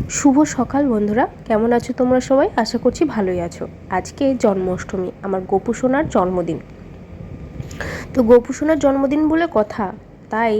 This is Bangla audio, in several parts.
শুভ সকাল বন্ধুরা, কেমন আছো তোমরা সবাই? আশা করছি ভালোই আছো। আজকে জন্মাষ্টমী, আমার গোপু সোনার জন্মদিন। তো গোপু সোনার জন্মদিন বলে কথা, তাই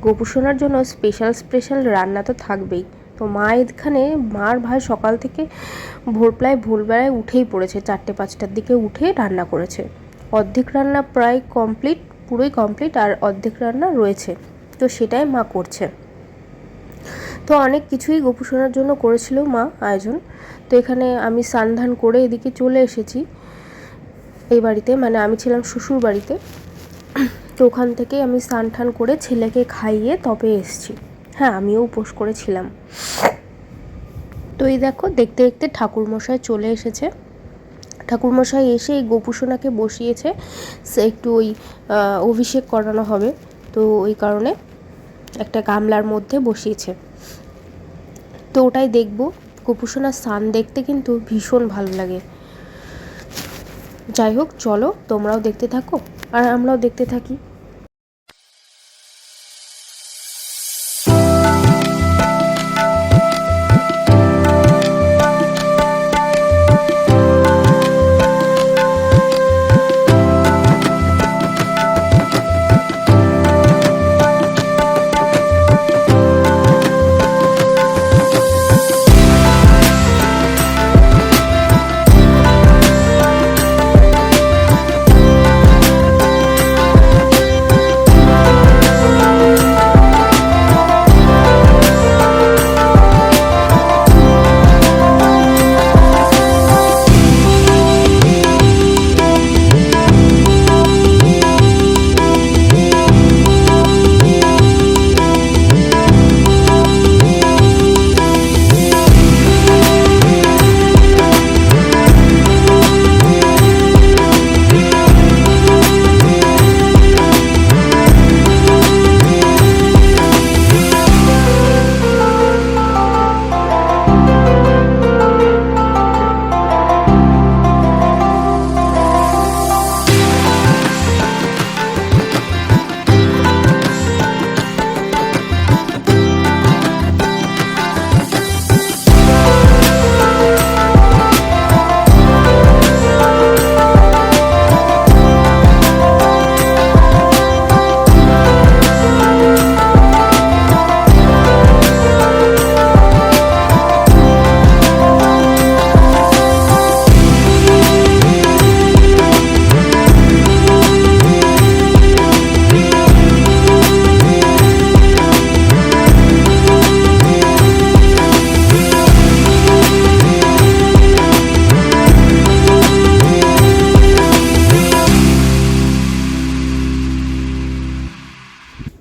গোপু সোনার জন্য স্পেশাল স্পেশাল রান্না তো থাকবেই। তো মা এখানে, মার ভাই সকাল থেকে ভোরবেলায় উঠেই পড়েছে, 4টে-5টার দিকে উঠে রান্না করেছে। অর্ধেক রান্না প্রায় কমপ্লিট, পুরোই কমপ্লিট, আর অর্ধেক রান্না রয়েছে, তো সেটাই মা করছে। তো অনেক কিছুই গোপু সোনার জন্য করেছিল মা আয়োজন। তো এখানে আমি স্নান করে এদিকে চলে এসেছি এই বাড়িতে, মানে আমি ছিলাম শ্বশুর বাড়িতে। তো ওখান থেকে আমি স্নান করে ছেলেকে খাইয়ে তবে এসেছি। হ্যাঁ, আমিও উপোস করেছিলাম। তো এই দেখো, দেখতে দেখতে ঠাকুরমশাই চলে এসেছে। ঠাকুরমশাই এসে এই গোপু সোনাকে বসিয়েছে, সে একটু ওই অভিষেক করানো হবে, তো ওই কারণে একটা গামলার মধ্যে বসিয়েছে। তো ওটাই দেখবো। গোপু সোনার স্নান দেখতে কিন্তু ভীষণ ভালো লাগে। যাই হোক, চলো তোমরাও দেখতে থাকো আর আমরাও দেখতে থাকি।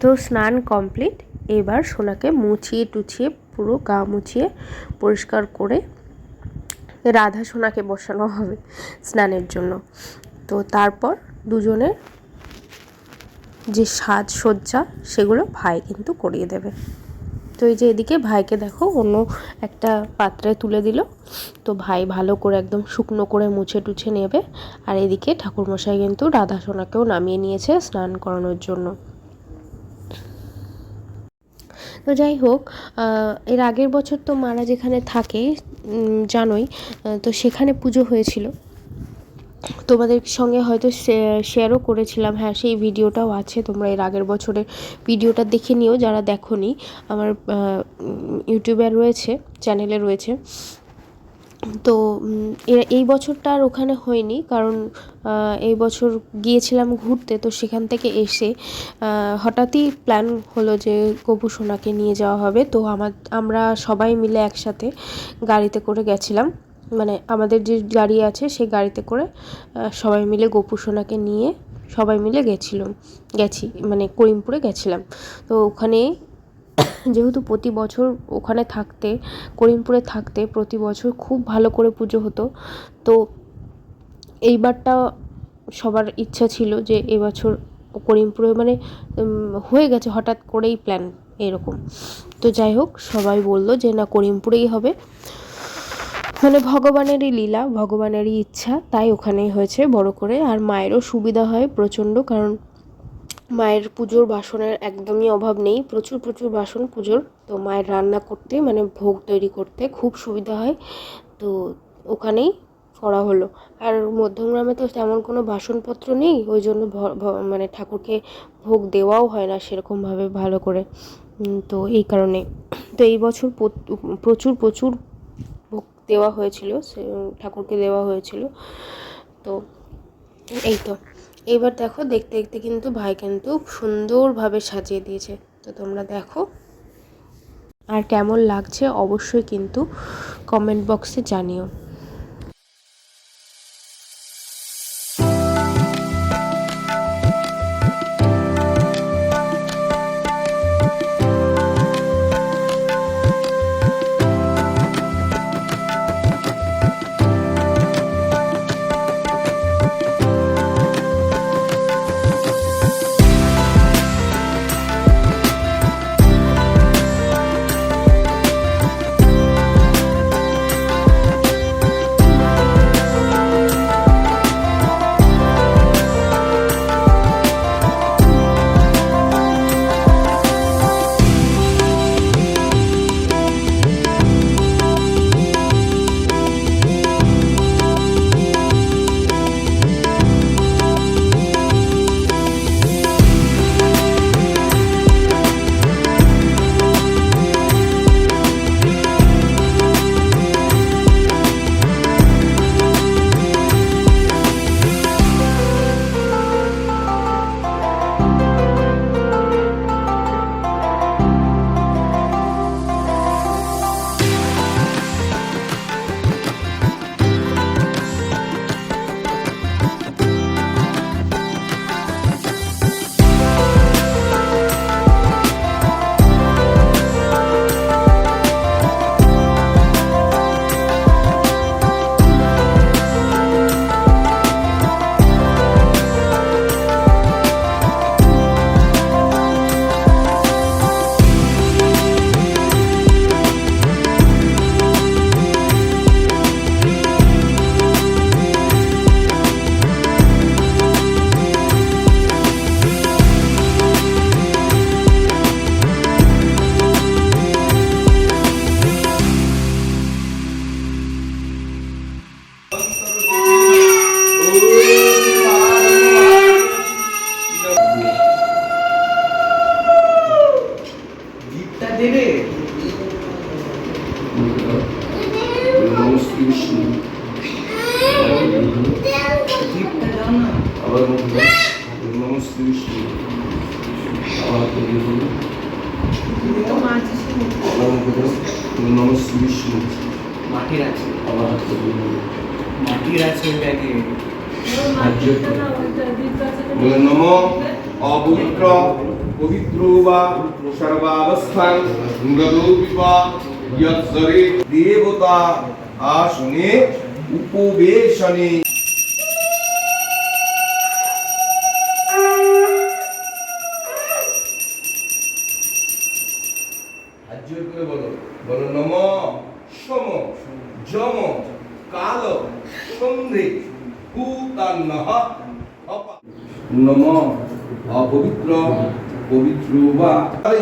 তো স্নান কমপ্লিট। এবার সোনাকে মুছিয়ে টুছিয়ে, পুরো গা মুছিয়ে পরিষ্কার করে রাধা সোনাকে বসানো হবে স্নানের জন্য। তো তারপর দুজনের যে সাজসজ্জা সেগুলো ভাই কিন্তু করিয়ে দেবে। তো এই যে এদিকে ভাইকে দেখো অন্য একটা পাত্রে তুলে দিল। তো ভাই ভালো করে একদম শুকনো করে মুছে টুছে নেবে। আর এদিকে ঠাকুরমশাই কিন্তু রাধা সোনাকেও নামিয়ে নিয়েছে স্নান করানোর জন্য। তো যাই হোক, এর আগের বছর তো মারা যেখানে থাকে জানোই, তো সেখানে পুজো হয়েছিল, তোমাদের সঙ্গে হয়তো শেয়ারও করেছিলাম। হ্যাঁ, সেই ভিডিওটাও আছে, তোমরা এর আগের বছরের ভিডিওটা দেখে নিও যারা দেখোনি। আমার ইউটিউবে রয়েছে, চ্যানেলে রয়েছে। তো এই বছরটা আর ওখানে হয়নি, কারণ এই বছর গিয়েছিলাম ঘুরতে। তো সেখান থেকে এসে হঠাৎই প্ল্যান হলো যে গোপু সোনাকে নিয়ে যাওয়া হবে। তো আমরা সবাই মিলে একসাথে গাড়িতে করে গেছিলাম, মানে আমাদের যে গাড়ি আছে সেই গাড়িতে করে সবাই মিলে গোপু সোনাকে নিয়ে সবাই মিলে গেছি, মানে করিমপুরে গেছিলাম। তো ওখানে যেহেতু প্রতি বছর ওখানে করিমপুরে থাকতে প্রতি বছর খুব ভালো করে পুজো হতো। তো এইবারটা সবার ইচ্ছা ছিল যে এবছর করিমপুরে, মানে হয়ে গেছে হঠাৎ করেই প্ল্যান এরকম। তো যাই হোক, সবাই বললো যে না, করিমপুরেই হবে, মানে ভগবানেরই লীলা, ভগবানেরই ইচ্ছা, তাই ওখানেই হয়েছে বড় করে। আর মায়েরও সুবিধা হয় প্রচণ্ড, কারণ মায়ের পুজোর বাসনের একদমই অভাব নেই, প্রচুর প্রচুর বাসন পুজোর। তো মায়ের রান্না করতে মানে ভোগ তৈরি করতে খুব সুবিধা হয়, তো ওখানেই করা হলো। আর মধ্যমগ্রামে তো তেমন কোনো বাসনপত্র নেই, ওই জন্য মানে ঠাকুরকে ভোগ দেওয়াও হয় না সেরকমভাবে ভালো করে। তো এই কারণে তো এই বছর প্রচুর প্রচুর ভোগ দেওয়া হয়েছিল, ঠাকুরকে দেওয়া হয়েছিল। তো এই তো এইবার দেখো, দেখতে দেখতে কিন্তু ভাই কিন্তু সুন্দরভাবে সাজিয়ে দিয়েছে। তো তোমরা দেখো আর কেমন লাগছে অবশ্যই কিন্তু কমেন্ট বক্সে জানিও। নমো অপবিত্র পবিত্র বা সর্বাবস্থান গরূপিবা ইয়ৎসরে দেবতা আসনে উপবেশনে। বলো বলো নম সম যম কাল সন্ধে ভূতান্নঃ নম অপবিত্র পবিত্র বা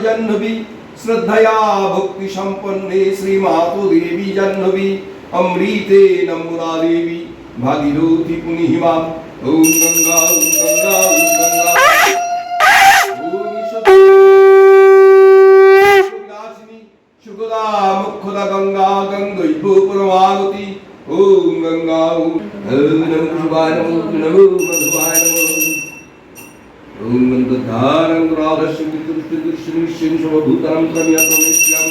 জাহ্নবী শ্রদ্ধয়া ভক্তি সম্পন্নে শ্রীমাতো দেবী জাহ্নবী অমৃতে নমুনা দেবী ভাগীরথী পুনিহিমা। ওম গঙ্গা ওম গঙ্গা ওম গঙ্গা সুখদা মুখদা গঙ্গা গঙ্গৈব পরমাগতি। ওম গঙ্গা ওম নমঃ শিবায় নমঃ নমো মধুবায় নমঃ। ওম গন্ধারং রাধস্য বিদুষ্ট দুষ্মিষ্যং সর্বভূতানাং প্রমিয়াতমেষ্যং।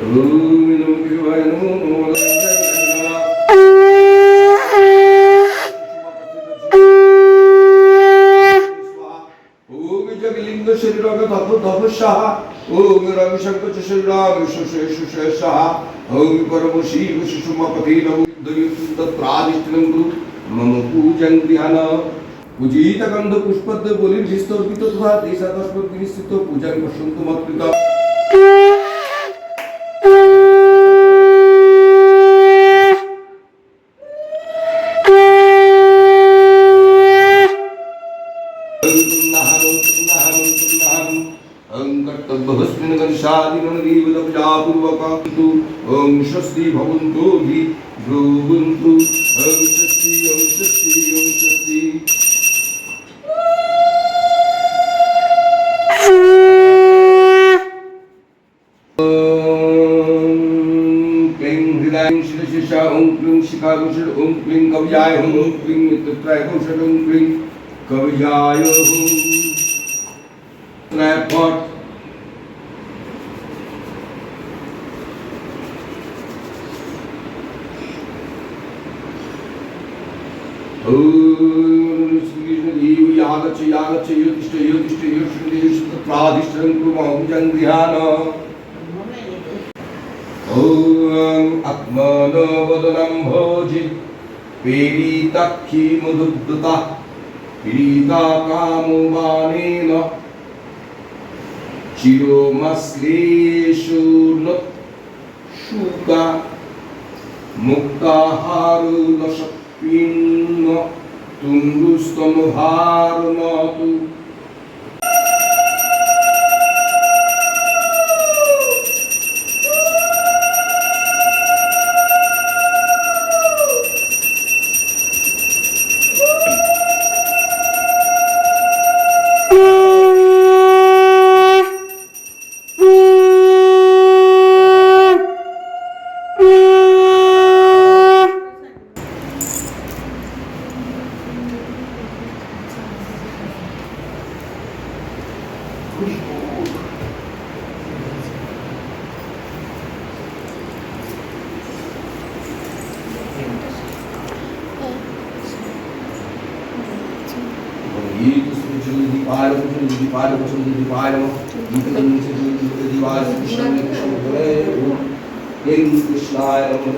ওম নমঃ শিবায় নমঃ নমো লিঙ্গ শরীর তপস্যাহ। ওম রবিশঙ্কর শরীরাম সুশেষাহ। ওম পরম শিব সুষুমপতি নমোদ্দয়ুত্তত্রাদিষ্টিনং গুরু মম পূজং গৃহাণ। পূজিত গন্ধ পুষ্পদ্য বলির বিস্তর্পিত তথা দেশাদস্পদ বিনিশ্চিত পূজাং পশ্যন্তু মৎকৃতা। भवन्तु ओम स्वस्ति भवन्तु हि भ्रुवन्तु ओम स्वस्ति ओम स्वस्ति ओम स्वस्ति शिशा ओम क्लीं शिखा कौशल ओम क्लीं कवियाय ओम क्लीं नित्यत्राय कौशल ओम क्लीं कवियाय ओम त्रैपट ओम श्री कृष्ण देव यागच्छ यागच्छ योतिष्ठ योतिष्ठ योतिष्ठ योतिष्ठ प्रादिष्टं कुर्मः जन ध्यान ओम आत्मनो वदनं भोजि पेरीताक्षी मुदुद्दता पीडिता कामवानेन चिरोमश्लेषु शुका मुक्ताहारुदशक्तिन्न तुङ्गुस्तमभारुणतु कृष्णाय ओम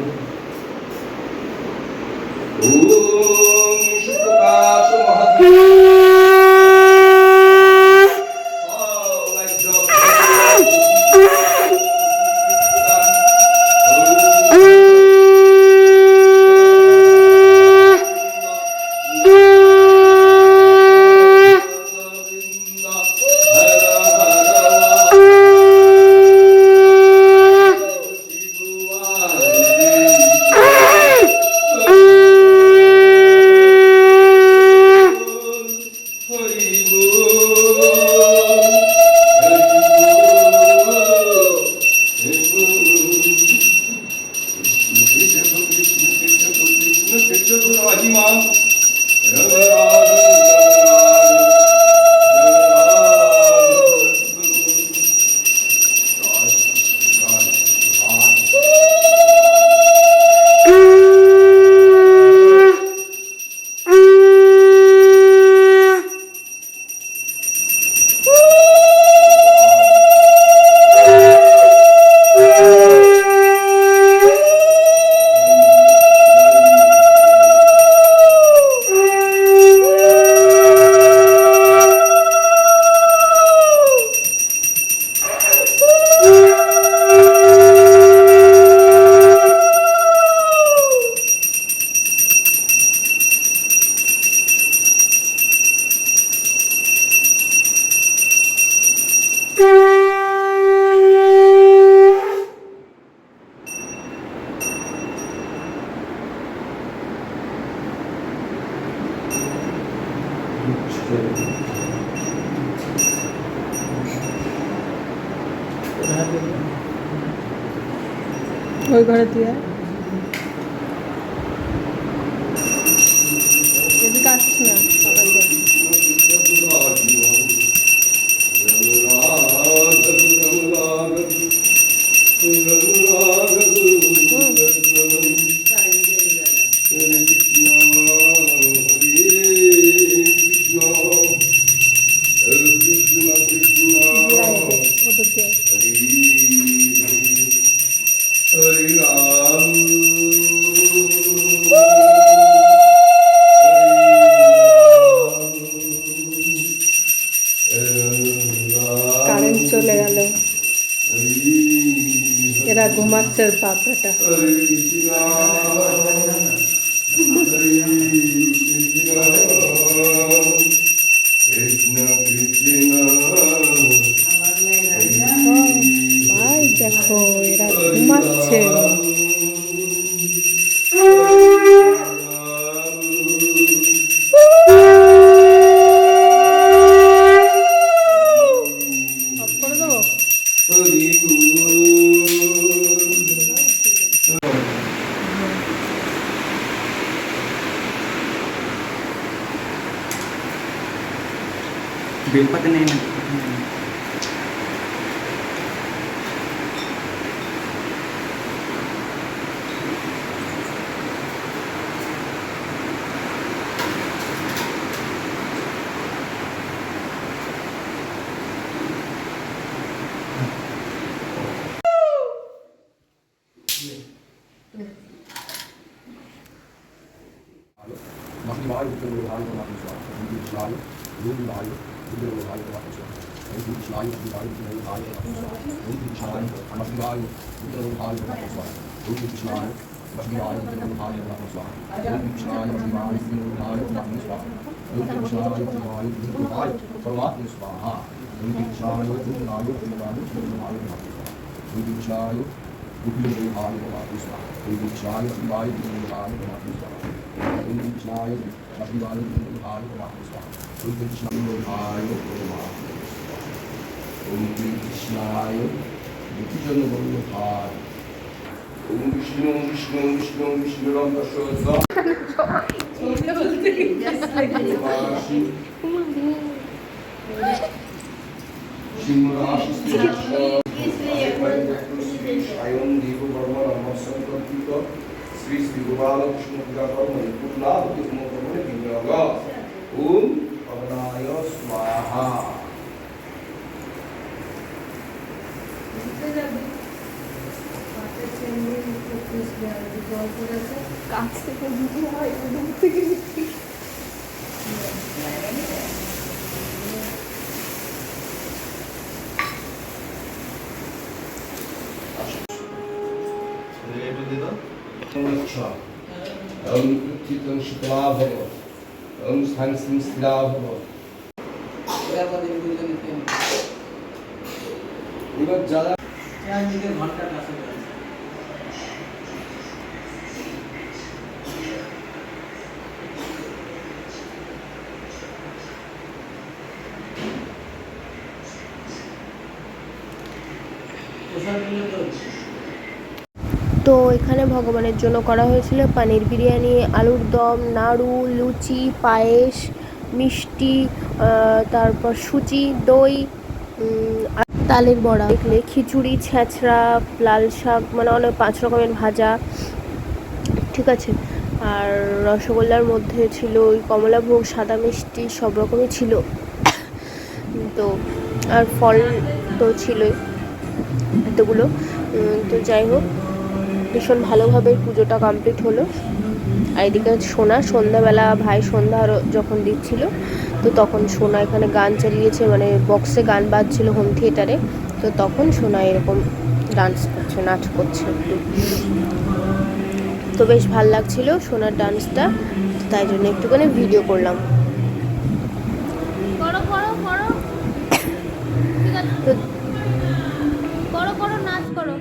शुकाश महती ওই ঘরে দিয়ে এদিকে আসছিস না সকাল থেকে। ওদের দিয়ে কারেন্ট চলে গেল, এরা ঘুমাচ্ছে বাপটা। ভাই দেখো এরা ঘুমাচ্ছে। অফ করে দেবো? बेलपत्र नहीं ना श्री श्री गोपाल कृष्ण पूजा कर्म पूर्णा ओम अवनाय स्वाहा কাছ থেকে ভিডিও হয় দূর থেকে ओम चित्तं शीतला भव ओम शांतिं स्थिरा भव এবার যারা घंटा का তো এখানে ভগবানের জন্য করা হয়েছিল পনির বিরিয়ানি, আলুর দম, নাড়ু, লুচি, পায়েস, মিষ্টি, তারপর সুজি, দই, আর তালের বড়া, দেখলে খিচুড়ি, ছেঁচড়া, লাল শাক, মানে অনেক 5 রকমের ভাজা, ঠিক আছে। আর রসগোল্লার মধ্যে ছিল ওই কমলাভোগ, সাদা মিষ্টি, সব রকমই ছিল। তো আর ফল তো ছিলই এতগুলো। তো যাই হোক, ভীষণ ভালোভাবে পুজোটা কমপ্লিট হলো। আর এদিকে সোনা সন্ধ্যাবেলা ভাই সন্ধ্যা যখন দিচ্ছিল, তো তখন সোনা এখানে গান চালিয়েছে, মানে বক্সে গান বাজছিল হোম থিয়েটারে। তো তখন সোনা এরকম ডান্স করছে, নাচ করছে একটু। তো বেশ ভাল লাগছিল সোনার ডান্সটা, তাই জন্য একটুখানি ভিডিও করলাম। তো করো নাচ করো।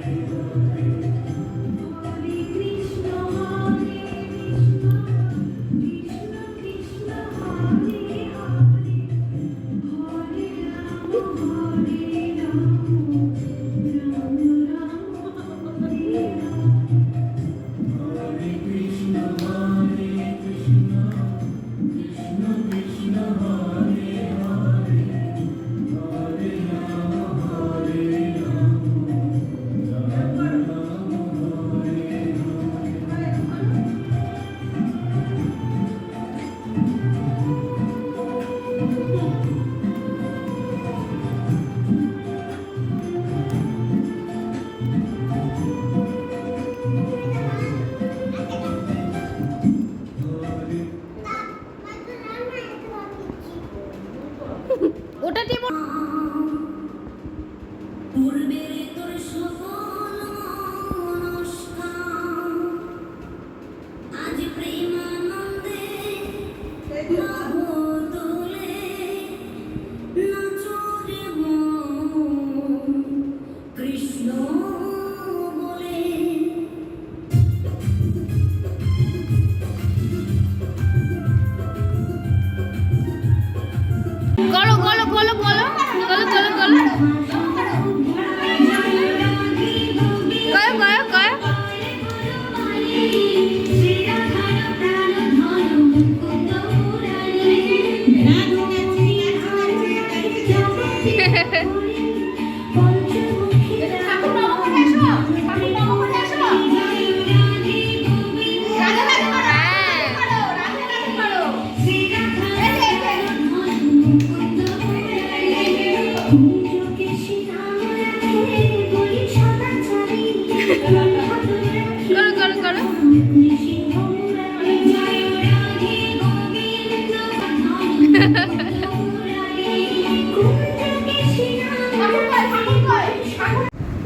করো করো করো।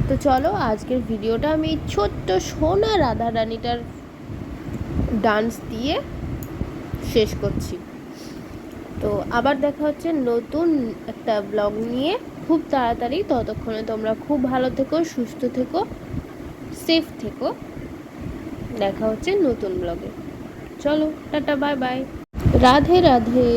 তো চলো আজকের ভিডিওটা আমি ছোট্ট সোনা রাধা রানীটার ডান্স দিয়ে শেষ করছি। তো আবার দেখা হচ্ছে নতুন একটা ব্লগ নিয়ে খুব তাড়াতাড়ি। ততক্ষণে তোমরা খুব ভালো থেকো, সুস্থ থেকো, সেফ থেকো। দেখা হচ্ছে নতুন ব্লগে। চলো tata, bye bye, Radhe Radhe.